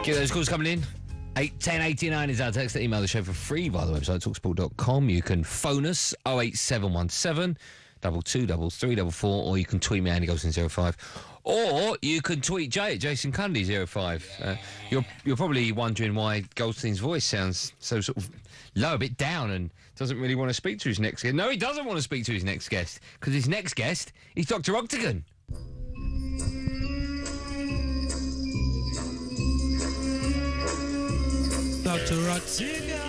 Get those calls coming in. 81089 is our text. Email the show for free via the website talksport.com. You can phone us 08717 223344, or you can tweet me Andy Golson 05, or you can tweet Jay at Jason Cundy 05. You're probably wondering why Goldstein's voice sounds so sort of low, a bit down, and doesn't really want to speak to his next guest. No, he doesn't want to speak to his next guest, because his next guest is Dr. Octagon. Dr. Octagon,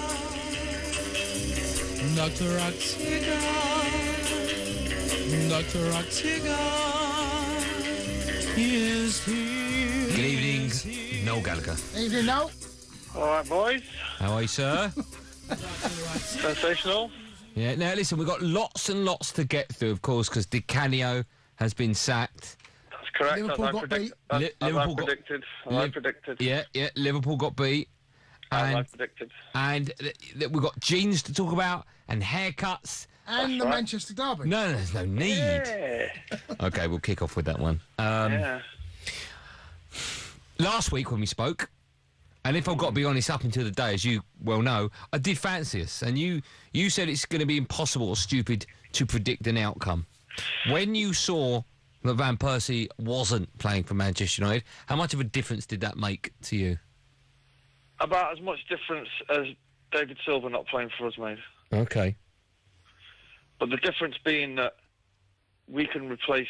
Dr. Octagon, Dr. Octagon is here. Good evening, Noel Gallagher. Evening, Noel. All right, boys. How are you, sir? Sensational. Yeah, now listen, we've got lots and lots to get through, of course, because Di Canio has been sacked. That's correct. Liverpool as I got beat. I predicted. Yeah, Liverpool got beat. As I predicted. And we've got jeans to talk about, and haircuts. And That's the right. Manchester Derby. No, there's no need. Yeah. Okay, we'll kick off with that one. Yeah. Last week when we spoke, and if I've got to be honest, up until the day, as you well know, I did fancy us, and you said it's going to be impossible or stupid to predict an outcome. When you saw that Van Persie wasn't playing for Manchester United, how much of a difference did that make to you? About as much difference as David Silva not playing for us made. Okay. But the difference being that we can replace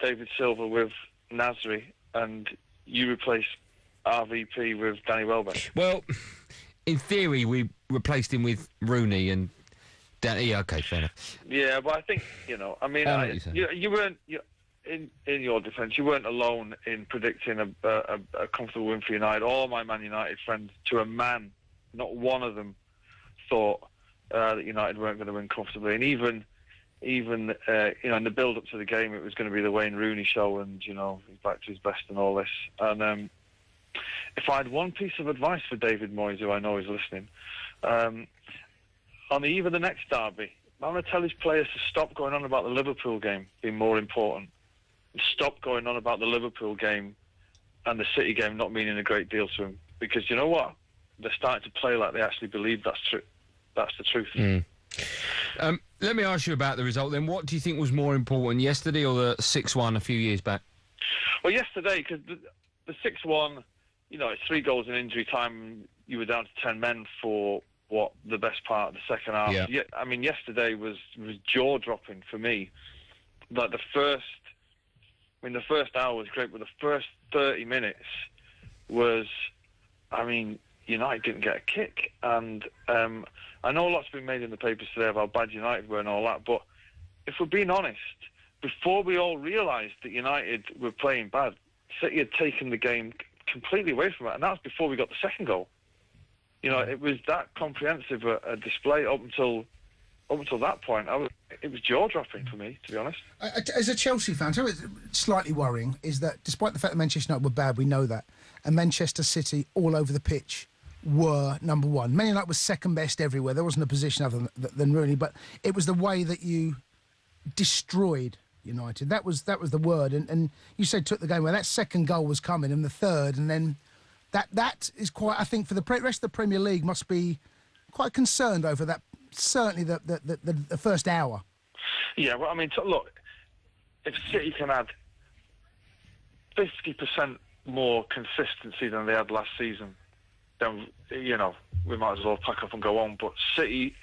David Silva with Nasri, and you replace RVP with Danny Welbeck. Well, in theory, we replaced him with Rooney and Danny. Yeah, okay, fair enough. Yeah, but I think, you know, I mean, you weren't... In your defence, you weren't alone in predicting a comfortable win for United. All my Man United friends, to a man, not one of them thought that United weren't going to win comfortably. And even in the build-up to the game, it was going to be the Wayne Rooney show, and he's back to his best and all this. And if I had one piece of advice for David Moyes, who I know is listening, on the eve of the next derby, I'm going to tell his players to stop going on about the Liverpool game being more important. Stop going on about the Liverpool game and the City game not meaning a great deal to him, because you know what, they're starting to play like they actually believe that's true. That's the truth. Let me ask you about the result then. What do you think was more important, yesterday or the 6-1 a few years back? Well, yesterday, because the 6-1, it's 3 goals in injury time. You were down to 10 men for the best part of the second half. Yeah. I mean, yesterday was jaw dropping for me. Like the first hour was great, but the first 30 minutes was, United didn't get a kick. And I know a lot's been made in the papers today about how bad United were and all that, but if we're being honest, before we all realised that United were playing bad, City had taken the game completely away from it, and that was before we got the second goal. It was that comprehensive a display up until that point. It was jaw-dropping for me, to be honest. As a Chelsea fan, so it's slightly worrying is that despite the fact that Manchester United were bad, we know that, and Manchester City all over the pitch were number one. Man United was second best everywhere. There wasn't a position other than Rooney, but it was the way that you destroyed United. That was the word. And you said took the game where that second goal was coming and the third, and then that is quite, I think, for the rest of the Premier League must be quite concerned over that. Certainly the first hour. Yeah, well, look, if City can add 50% more consistency than they had last season, then, we might as well pack up and go on. But City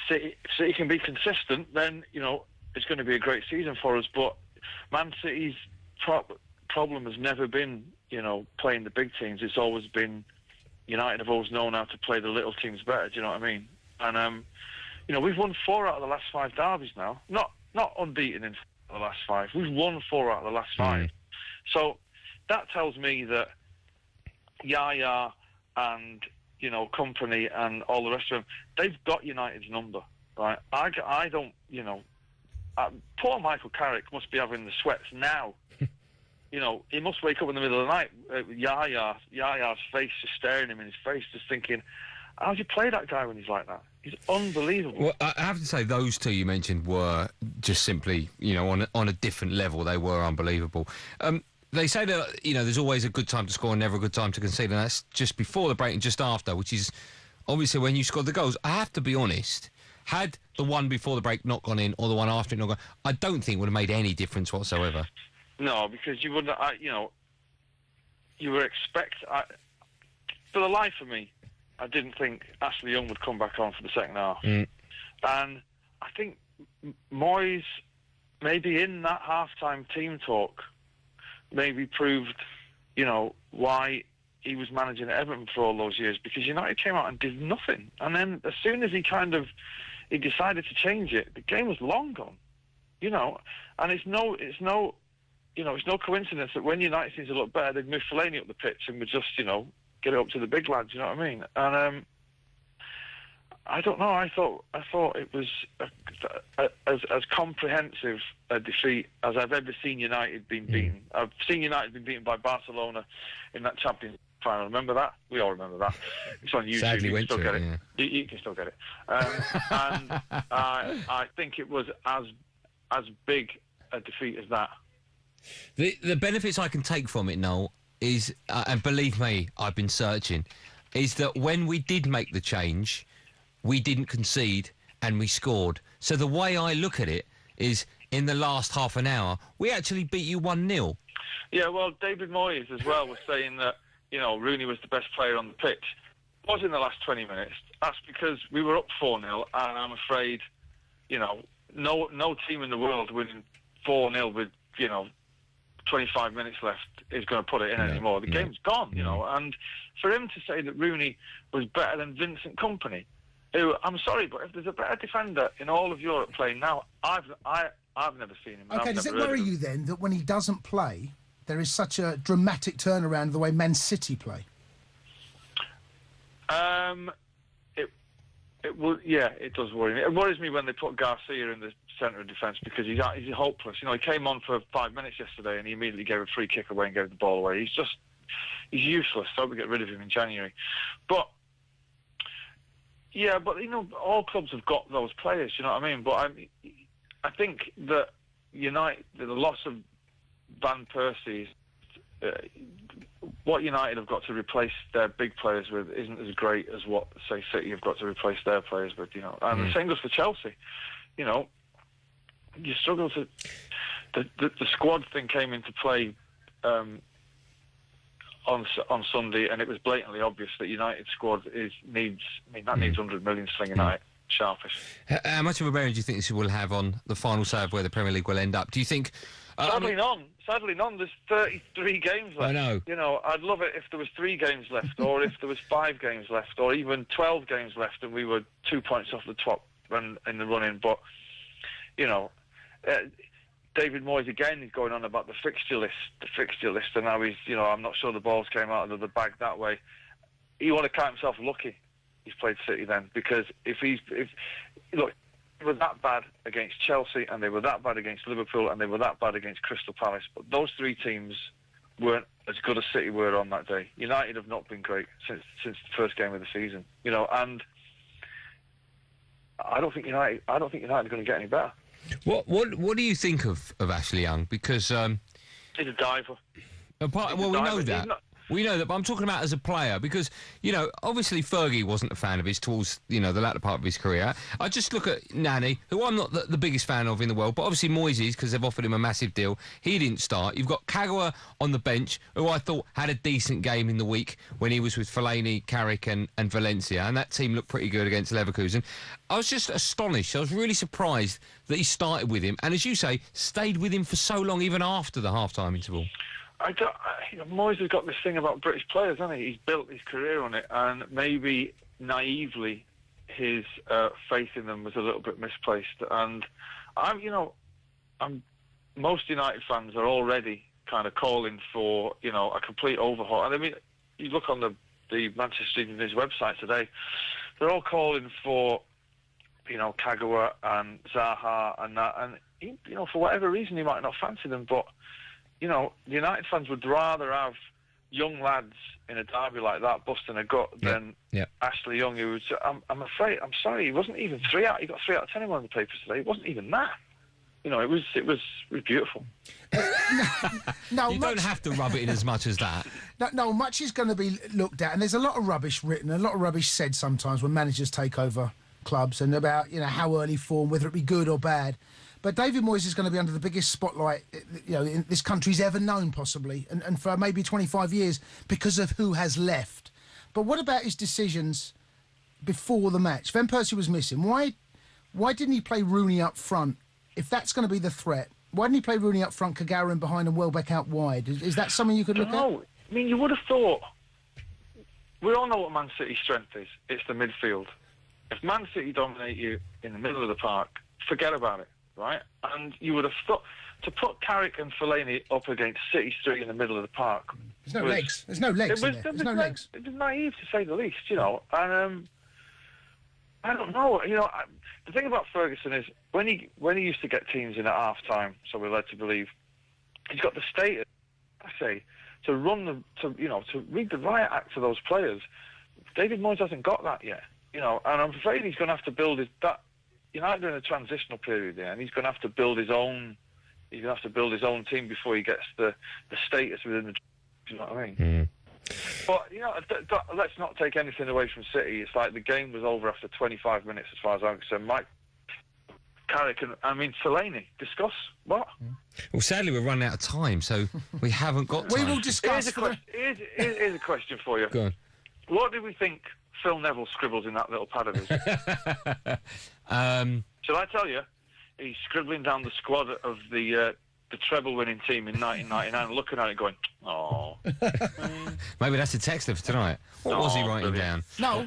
can be consistent, then, it's going to be a great season for us. But Man City's problem has never been, playing the big teams. It's always been, United have always known how to play the little teams better, do you know what I mean? And, we've won 4 out of the last 5 derbies now. Not unbeaten in the last 5. We've won 4 out of the last 5. So that tells me that Yaya and, company and all the rest of them, they've got United's number, right? I don't, poor Michael Carrick must be having the sweats now. He must wake up in the middle of the night. Yaya's face is staring him in his face, just thinking, how do you play that guy when he's like that? He's unbelievable. Well, I have to say, those two you mentioned were just simply, on a different level. They were unbelievable. They say that, there's always a good time to score and never a good time to concede, and that's just before the break and just after, which is obviously when you scored the goals. I have to be honest, had the one before the break not gone in or the one after it not gone, I don't think it would have made any difference whatsoever. No, because you wouldn't, you were for the life of me, I didn't think Ashley Young would come back on for the second half. And I think Moyes, maybe in that half-time team talk, maybe proved, why he was managing Everton for all those years, because United came out and did nothing. And then as soon as he decided to change it, the game was long gone, and it's no coincidence that when United seems to look better, they'd move Fellaini up the pitch and would just, get it up to the big lads, you know what I mean? And I don't know. I thought it was as comprehensive a defeat as I've ever seen United been beaten. I've seen United been beaten by Barcelona in that Champions final. Remember that? We all remember that. It's on YouTube. Sadly, you can still get it. Yeah. You can still get it. And I think it was as big a defeat as that. The benefits I can take from it, Noel, is, and believe me, I've been searching, is that when we did make the change, we didn't concede and we scored. So the way I look at it is, in the last half an hour, we actually beat you 1-0. Yeah, well, David Moyes as well was saying that, Rooney was the best player on the pitch. It was in the last 20 minutes. That's because we were up 4-0, and I'm afraid, no team in the world winning 4-0 with, 25 minutes left is going to put it in anymore. The game's gone, and for him to say that Rooney was better than Vincent Kompany, who, I'm sorry, but if there's a better defender in all of Europe playing now, I've never seen him. Okay, does it worry you then that when he doesn't play, there is such a dramatic turnaround the way Man City play? It does worry me. It worries me when they put Garcia in the centre of defence, because he's hopeless. He came on for 5 minutes yesterday and he immediately gave a free kick away and gave the ball away. He's useless. So we get rid of him in January. But all clubs have got those players. You know what I mean? But I think that the loss of Van Persie, what United have got to replace their big players with isn't as great as what, say, City have got to replace their players with, And the same goes for Chelsea. You struggle to... The squad thing came into play on Sunday, and it was blatantly obvious that United's squad needs 100 million slinging at it, sharpish. How much of a bearing do you think this will have on the final say of where the Premier League will end up? Do you think... Sadly none. There's 33 games left. I know. I'd love it if there was 3 games left, or if there was 5 games left, or even 12 games left, and we were 2 points off the top in the running. But David Moyes again is going on about the fixture list, and now he's, I'm not sure the balls came out of the bag that way. He want to count himself lucky he's played City then, because if they were that bad against Chelsea, and they were that bad against Liverpool, and they were that bad against Crystal Palace. But those 3 teams weren't as good as City were on that day. United have not been great since the first game of the season, and I don't think United are going to get any better. What do you think of Ashley Young? Because he's a diver. We know that. We know that, but I'm talking about as a player, because, obviously Fergie wasn't a fan of his towards, the latter part of his career. I just look at Nani, who I'm not the biggest fan of in the world, but obviously Moyes is, because they've offered him a massive deal. He didn't start. You've got Kagawa on the bench, who I thought had a decent game in the week when he was with Fellaini, Carrick and Valencia, and that team looked pretty good against Leverkusen. I was just astonished. I was really surprised that he started with him, and as you say, stayed with him for so long, even after the half-time interval. Moyes has got this thing about British players, hasn't he? He's built his career on it, and maybe naively his faith in them was a little bit misplaced. And most United fans are already kind of calling for a complete overhaul. And I mean, you look on the Manchester United's website today, they're all calling for Kagawa and Zaha and that, and for whatever reason he might not fancy them, but. The United fans would rather have young lads in a derby like that busting a gut than Ashley Young, who was, I'm sorry, he wasn't even 3 out. He got 3 out of 10 in one of the papers today. It wasn't even that. you know, it was beautiful. No, You don't have to rub it in as much as that. No, much is going to be looked at, and there's a lot of rubbish written, a lot of rubbish said sometimes when managers take over clubs, and about, you know, how early form, whether it be good or bad. But David Moyes is going to be under the biggest spotlight, you know, in this country's ever known, possibly, and for maybe 25 years because of who has left. But what about his decisions before the match? Van Persie was missing. Why didn't he play Rooney up front? If that's going to be the threat, why didn't he play Rooney up front, Kagarin behind, and Welbeck out wide? Is that something you could look at? No, I mean, you would have thought. We all know what Man City's strength is. It's the midfield. If Man City dominate you in the middle of the park, forget about it, right? And you would have thought to put Carrick and Fellaini up against City Street in the middle of the park. There's no legs. There's no legs. There's no legs. It was naive, to say the least, you know. And I don't know. You know, the thing about Ferguson is when he used to get teams in at half time, so we're led to believe, he's got the status, I say, to run them, to read the riot act to those players. David Moyes hasn't got that yet, you know, and I'm afraid he's going to have to build United are in a transitional period there, and he's going to have to build his own. He's going to have to build his own team before he gets the status within the. You know what I mean? Mm. But, you know, let's not take anything away from City. It's like the game was over after 25 minutes, as far as I'm concerned. Mike Carrick and, Fellaini, discuss what? Well, sadly, we're running out of time, so we haven't got time. We will discuss. Here's a question for you. Go on. What do we think Phil Neville scribbles in that little pad of his? Shall I tell you? He's scribbling down the squad of the treble-winning team in 1999, looking at it going, oh. Maybe that's a text for tonight. What was he writing down? No,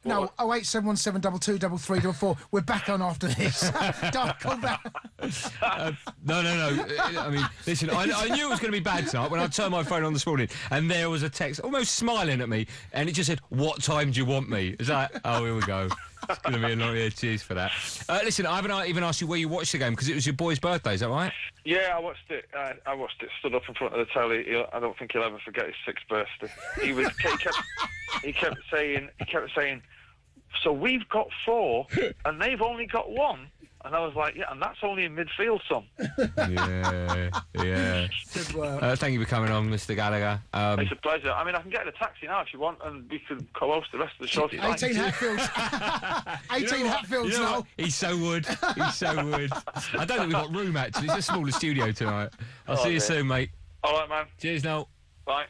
08717223344. We're back on after this. Don't come back. No. I mean, listen, I knew it was going to be bad tonight when I turned my phone on this morning, and there was a text almost smiling at me, and it just said, "What time do you want me?" Is that? Oh, here we go. It's going to be a lot. Yeah, cheers for that. Listen, I haven't even asked you where you watched the game because it was your boy's birthday. Is that right? Yeah, I watched it. I watched it. Stood up in front of the telly. I don't think he'll ever forget his 6th birthday. He kept saying. So we've got 4, and they've only got 1. And I was like, yeah, and that's only in midfield, son. Yeah. Good work. Thank you for coming on, Mr. Gallagher. It's a pleasure. I mean, I can get in a taxi now if you want, and we can co-host the rest of the show if you like. 18 Hatfields. 18 Hatfields, You know Noel. what? He so would. I don't think we've got room, actually. It's a smaller studio tonight. I'll see you soon, mate. All right, man. Cheers, Noel. Bye.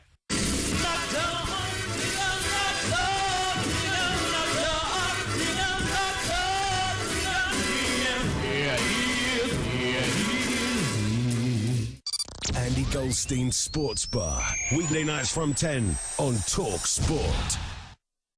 Andy Goldstein's Sports Bar. Weekday nights from 10 on Talksport.